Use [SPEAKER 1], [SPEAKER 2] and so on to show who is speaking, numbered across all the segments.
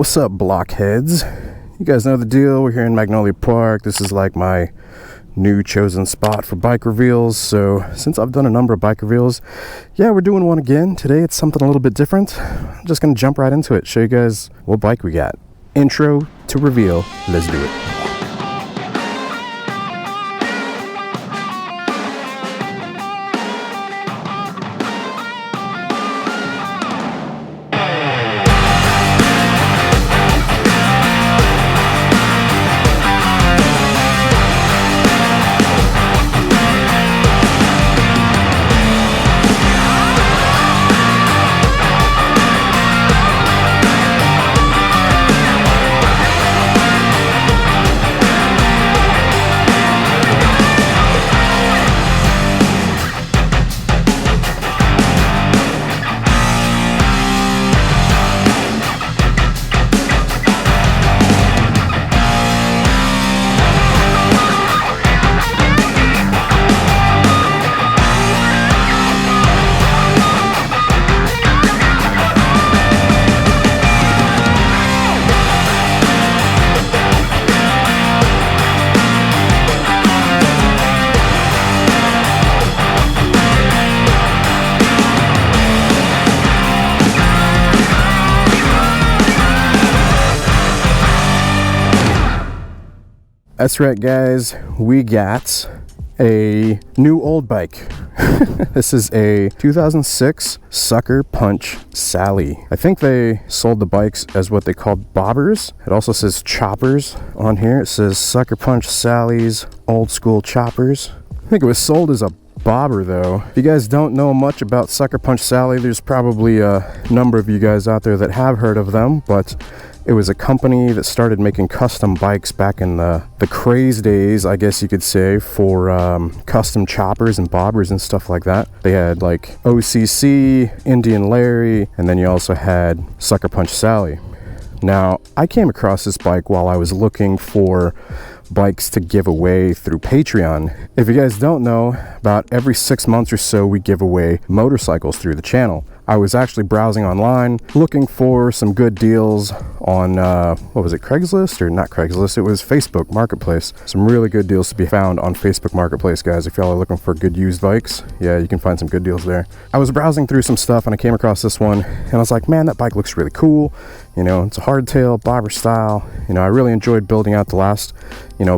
[SPEAKER 1] What's up, Blockheads? You guys know the deal. We're here in Magnolia Park. This is like my new chosen spot for bike reveals. So since I've done a number of bike reveals, yeah, we're doing one again. Today it's something a little bit different. I'm just gonna jump right into it, show you guys what bike we got. Intro to reveal. Let's do it. That's right, guys, we got a new old bike. This is a 2006 Sucker Punch Sally. I think they sold the bikes as what they called bobbers. It also says choppers on here. It says Sucker Punch Sally's old school choppers. I think it was sold as a bobber though. If you guys don't know much about Sucker Punch Sally, there's probably a number of you guys out there that have heard of them, but it was a company that started making custom bikes back in the craze days, I guess you could say, for custom choppers and bobbers and stuff like that. They had like OCC, Indian Larry, and then you also had Sucker Punch Sally. Now, I came across this bike while I was looking for bikes to give away through Patreon. If you guys don't know, about every 6 months or so we give away motorcycles through the channel. I was actually browsing online looking for some good deals on what was it, Craigslist? Or not Craigslist, it was Facebook Marketplace. Some really good deals to be found on Facebook Marketplace, guys. If y'all are looking for good used bikes, yeah, you can find some good deals there. I was browsing through some stuff and I came across this one and I was like, man, that bike looks really cool. You know, it's a hardtail bobber style. You know, I really enjoyed building out the last,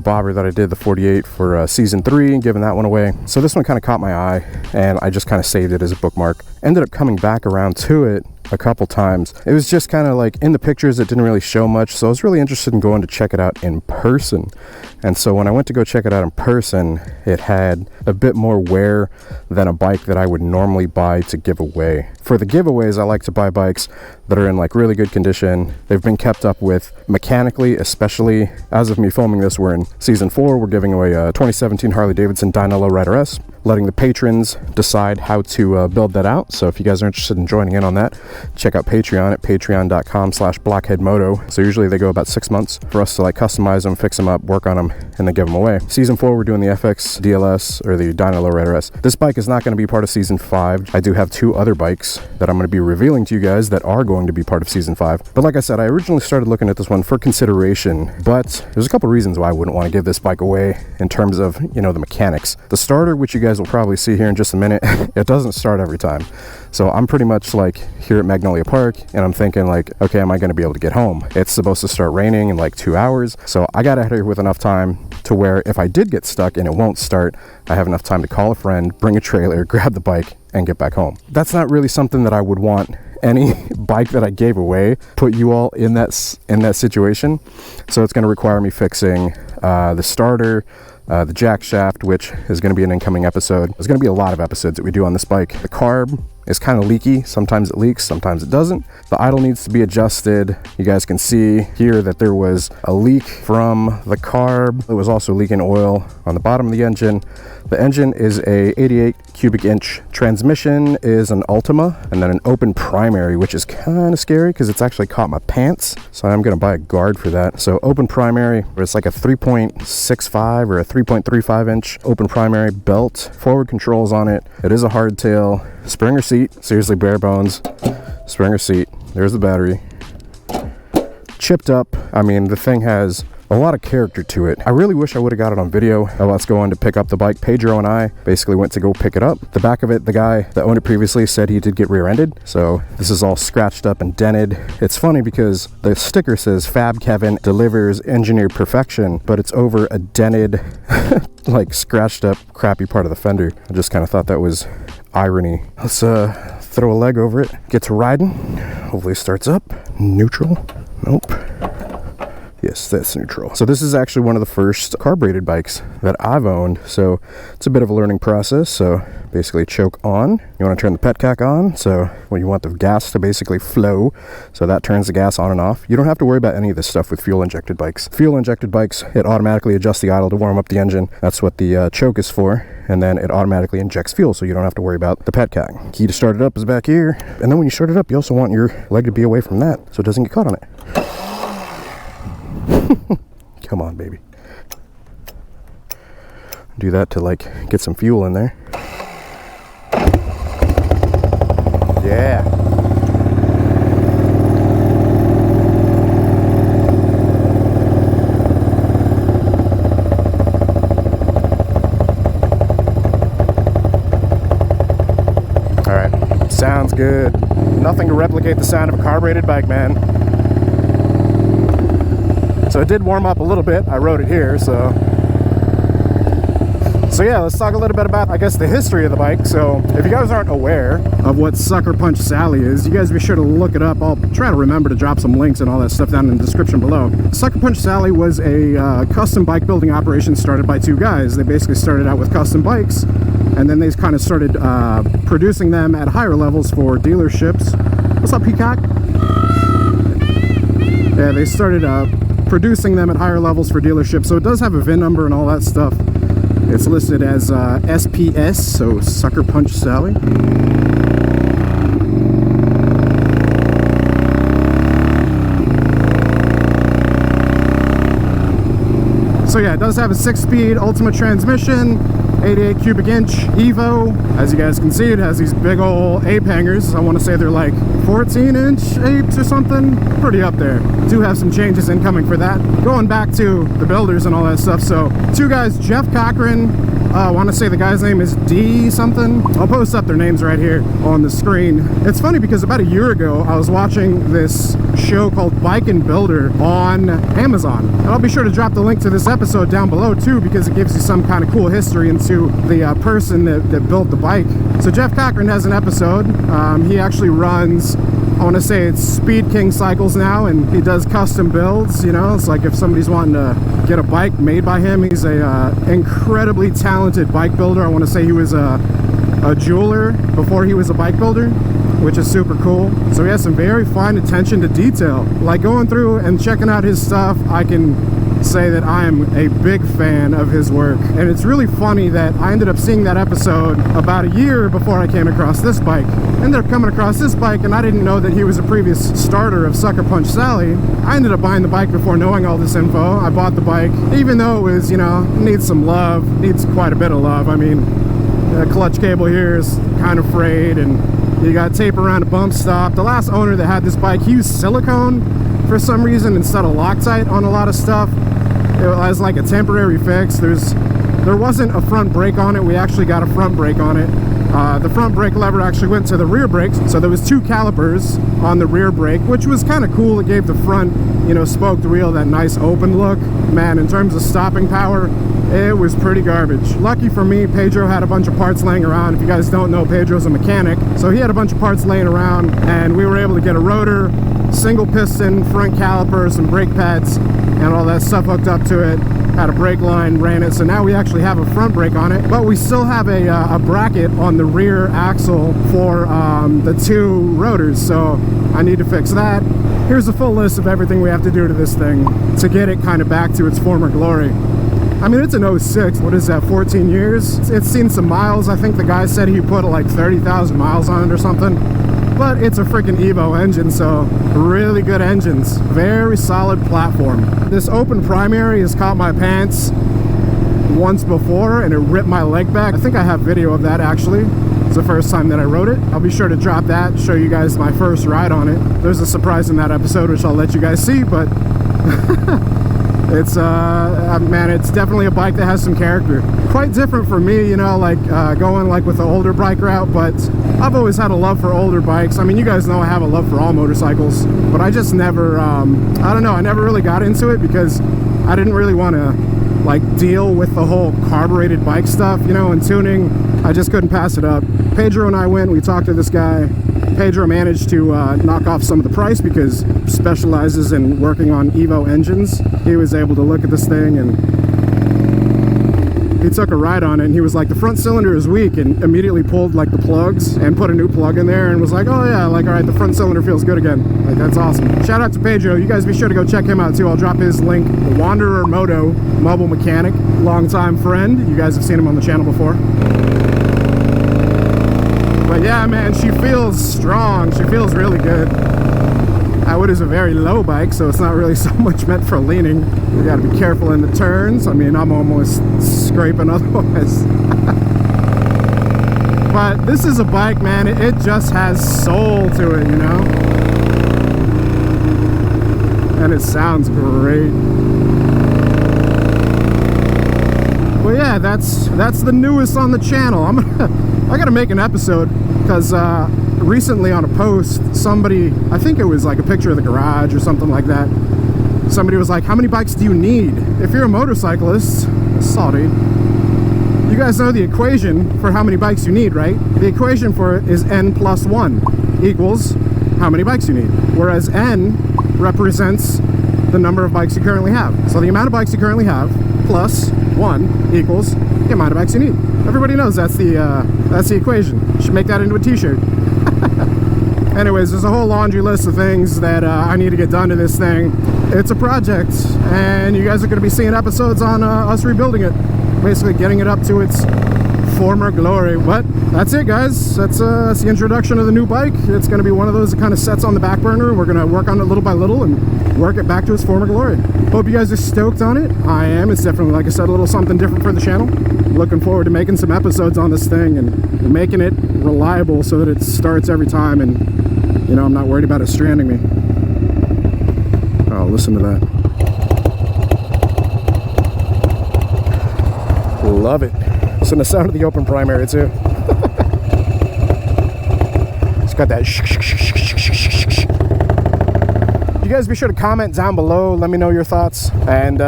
[SPEAKER 1] bobber that I did, the 48 for season 3, and giving that one away. So this one kind of caught my eye and I just kind of saved it as a bookmark. Ended up coming back around to it a couple times. It was just kind of like in the pictures it didn't really show much, so I was really interested in going to check it out in person. And so when I went to go check it out in person, it had a bit more wear than a bike that I would normally buy to give away. For the giveaways, I like to buy bikes that are in like really good condition. They've been kept up with mechanically, especially as of me filming this, we're in season 4. We're giving away a 2017 Harley-Davidson Low Rider S, letting the patrons decide how to build that out. So if you guys are interested in joining in on that, check out Patreon at patreon.com/blockheadmoto. So usually they go about 6 months for us to like customize them, fix them up, work on them, and then give them away. Season 4, we're doing the FX DLS, or the Low Rider S. This bike is not going to be part of season 5. I do have 2 other bikes that I'm going to be revealing to you guys that are going to be part of season 5. But like I said, I originally started looking at this one for consideration, but there's a couple reasons why I wouldn't want to give this bike away in terms of, the mechanics. The starter, which you guys will probably see here in just a minute, it doesn't start every time. So I'm pretty much like here at Magnolia Park and I'm thinking like, okay, am I going to be able to get home? It's supposed to start raining in like 2 hours. So I got out here with enough time to where if I did get stuck and it won't start, I have enough time to call a friend, bring a trailer, grab the bike, and get back home. That's not really something that I would want any bike that I gave away put you all in that situation. So it's going to require me fixing the starter, the jack shaft, which is going to be an incoming episode. There's going to be a lot of episodes that we do on this bike. The carb is kind of leaky. Sometimes it leaks, sometimes it doesn't. The idle needs to be adjusted. You guys can see here that there was a leak from the carb. It was also leaking oil on the bottom of the engine. The engine is a 88 cubic inch. Transmission is an Ultima, and then an open primary, which is kind of scary because it's actually caught my pants. So I'm going to buy a guard for that. So open primary, it's like a 3.65 or a 3.35 inch open primary belt. Forward controls on it. It is a hardtail. Springer seat, seriously bare bones. Springer seat. There's the battery. chipped up. I mean, the thing has a lot of character to it. I really wish I would have got it on video. Let's go on to pick up the bike. Pedro and I basically went to go pick it up. The back of it, the guy that owned it previously said he did get rear-ended, so this is all scratched up and dented. It's funny because the sticker says Fab Kevin delivers engineered perfection, but it's over a dented like scratched up crappy part of the fender. I just kind of thought that was irony. Let's throw a leg over it, get to riding. Hopefully it starts up. Neutral. Nope. Yes, that's neutral. So this is actually one of the first carbureted bikes that I've owned, so it's a bit of a learning process. So basically choke on, you want to turn the petcock on, so when you want the gas to basically flow, so that turns the gas on and off. You don't have to worry about any of this stuff with fuel injected bikes. Fuel injected bikes, it automatically adjusts the idle to warm up the engine. That's what the choke is for, and then it automatically injects fuel, so you don't have to worry about the petcock. Key to start it up is back here, and then when you start it up, you also want your leg to be away from that, so it doesn't get caught on it. Come on, baby. Do that to like get some fuel in there. Yeah. All right, sounds good. Nothing to replicate the sound of a carbureted bike, man. So it did warm up a little bit. I rode it here, so yeah, let's talk a little bit about, I guess, the history of the bike. So if you guys aren't aware of what Sucker Punch Sally is, you guys be sure to look it up. I'll try to remember to drop some links and all that stuff down in the description below. Sucker Punch Sally was a custom bike building operation started by two guys. They basically started out with custom bikes, and then they kind of started producing them at higher levels for dealerships. What's up, Peacock? Yeah, they started producing them at higher levels for dealerships, so it does have a VIN number and all that stuff. It's listed as SPS, so Sucker Punch Sally. So yeah, it does have a 6-speed Ultima transmission, 88 cubic inch Evo. As you guys can see, it has these big old ape hangers. I want to say they're like 14-inch apes or something. Pretty up there. Do have some changes incoming for that. Going back to the builders and all that stuff. So two guys, Jeff Cochran. I want to say the guy's name is D something. I'll post up their names right here on the screen. It's funny because about a year ago, I was watching this show called Bike and Builder on Amazon. And I'll be sure to drop the link to this episode down below too, because it gives you some kind of cool history into the person that built the bike. So Jeff Cochran has an episode. He actually runs, I want to say it's Speed King cycles now, and he does custom builds. You know, it's like if somebody's wanting to get a bike made by him, he's a incredibly talented bike builder. I want to say he was a jeweler before he was a bike builder, which is super cool. So he has some very fine attention to detail. Like going through and checking out his stuff, I can say that I am a big fan of his work. And it's really funny that I ended up seeing that episode about a year before I came across this bike. I ended up coming across this bike, and I didn't know that he was a previous starter of Sucker Punch Sally. I ended up buying the bike before knowing all this info. I bought the bike, even though it was, you know, needs some love, needs quite a bit of love. I mean, the clutch cable here is kind of frayed, and you got tape around a bump stop. The last owner that had this bike, he used silicone for some reason instead of Loctite on a lot of stuff. It was like a temporary fix. There wasn't a front brake on it. We actually got a front brake on it. The front brake lever actually went to the rear brakes, so there was 2 calipers on the rear brake, which was kind of cool. It gave the front, you know, spoked wheel that nice open look. Man, in terms of stopping power, it was pretty garbage. Lucky for me, Pedro had a bunch of parts laying around. If you guys don't know, Pedro's a mechanic, so he had a bunch of parts laying around, and we were able to get a rotor, single piston, front calipers, and brake pads, and all that stuff hooked up to it. Had a brake line, ran it, so now we actually have a front brake on it, but we still have a bracket on the rear axle for the 2 rotors, so I need to fix that. Here's a full list of everything we have to do to this thing to get it kind of back to its former glory. I mean, it's an 06, what is that, 14 years? It's seen some miles. I think the guy said he put like 30,000 miles on it or something. But it's a freaking Evo engine, so really good engines. Very solid platform. This open primary has caught my pants once before and it ripped my leg back. I think I have video of that actually. It's the first time that I rode it. I'll be sure to drop that, show you guys my first ride on it. There's a surprise in that episode, which I'll let you guys see, but It's man, it's definitely a bike that has some character. Quite different for me, you know, like going like with the older bike route, but I've always had a love for older bikes. I mean, you guys know I have a love for all motorcycles, but I just never I don't know, I never really got into it because I didn't really want to like deal with the whole carbureted bike stuff, you know, and tuning. I just couldn't pass it up. Pedro and I went, we talked to this guy. Pedro managed to knock off some of the price because he specializes in working on Evo engines. He was able to look at this thing and he took a ride on it, and he was like, the front cylinder is weak, and immediately pulled like the plugs and put a new plug in there and was like, oh yeah, like, all right, the front cylinder feels good again. Like, that's awesome. Shout out to Pedro. You guys be sure to go check him out too. I'll drop his link. The Wanderer Moto mobile mechanic, longtime friend. You guys have seen him on the channel before. But yeah, man, she feels strong. She feels really good. Wood is a very low bike, so it's not really so much meant for leaning. You gotta be careful in the turns. I mean, I'm almost scraping otherwise. But this is a bike, man, it just has soul to it, you know? And it sounds great. Well, yeah, that's the newest on the channel. I gotta make an episode, because recently on a post, somebody, I think it was like a picture of the garage or something like that, somebody was like, how many bikes do you need? If you're a motorcyclist, sorry, you guys know the equation for how many bikes you need, right? The equation for it is n plus 1 equals how many bikes you need, whereas n represents the number of bikes you currently have. So the amount of bikes you currently have plus 1 equals the amount of bikes you need. Everybody knows that's the equation. You should make that into a t-shirt. Anyways, there's a whole laundry list of things that I need to get done to this thing. It's a project, and you guys are going to be seeing episodes on us rebuilding it, basically getting it up to its former glory. But that's it, guys. That's the introduction of the new bike. It's going to be one of those that kind of sets on the back burner. We're going to work on it little by little and work it back to its former glory. Hope you guys are stoked on it. I am. It's definitely, like I said, a little something different for the channel. Looking forward to making some episodes on this thing and making it reliable so that it starts every time, and you know, I'm not worried about it stranding me. Oh, listen to that. Love it. Listen to the sound of the open primary too. It's got that shh, shh, shh, shh, shh, shh, shh. You guys be sure to comment down below, let me know your thoughts, and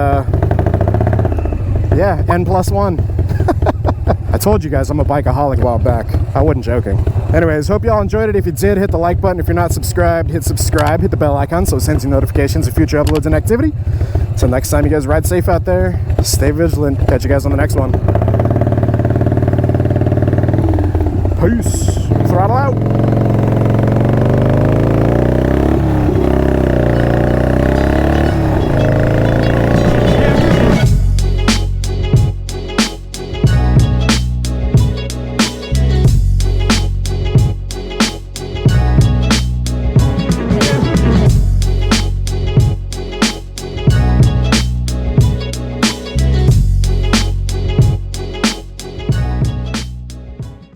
[SPEAKER 1] yeah, n plus 1. I told you guys I'm a bikeaholic a while back. I wasn't joking. Anyways, hope y'all enjoyed it. If you did, hit the like button. If you're not subscribed, hit subscribe. Hit the bell icon so it sends you notifications of future uploads and activity. Until next time, you guys ride safe out there. Stay vigilant. Catch you guys on the next one. Peace. Throttle out.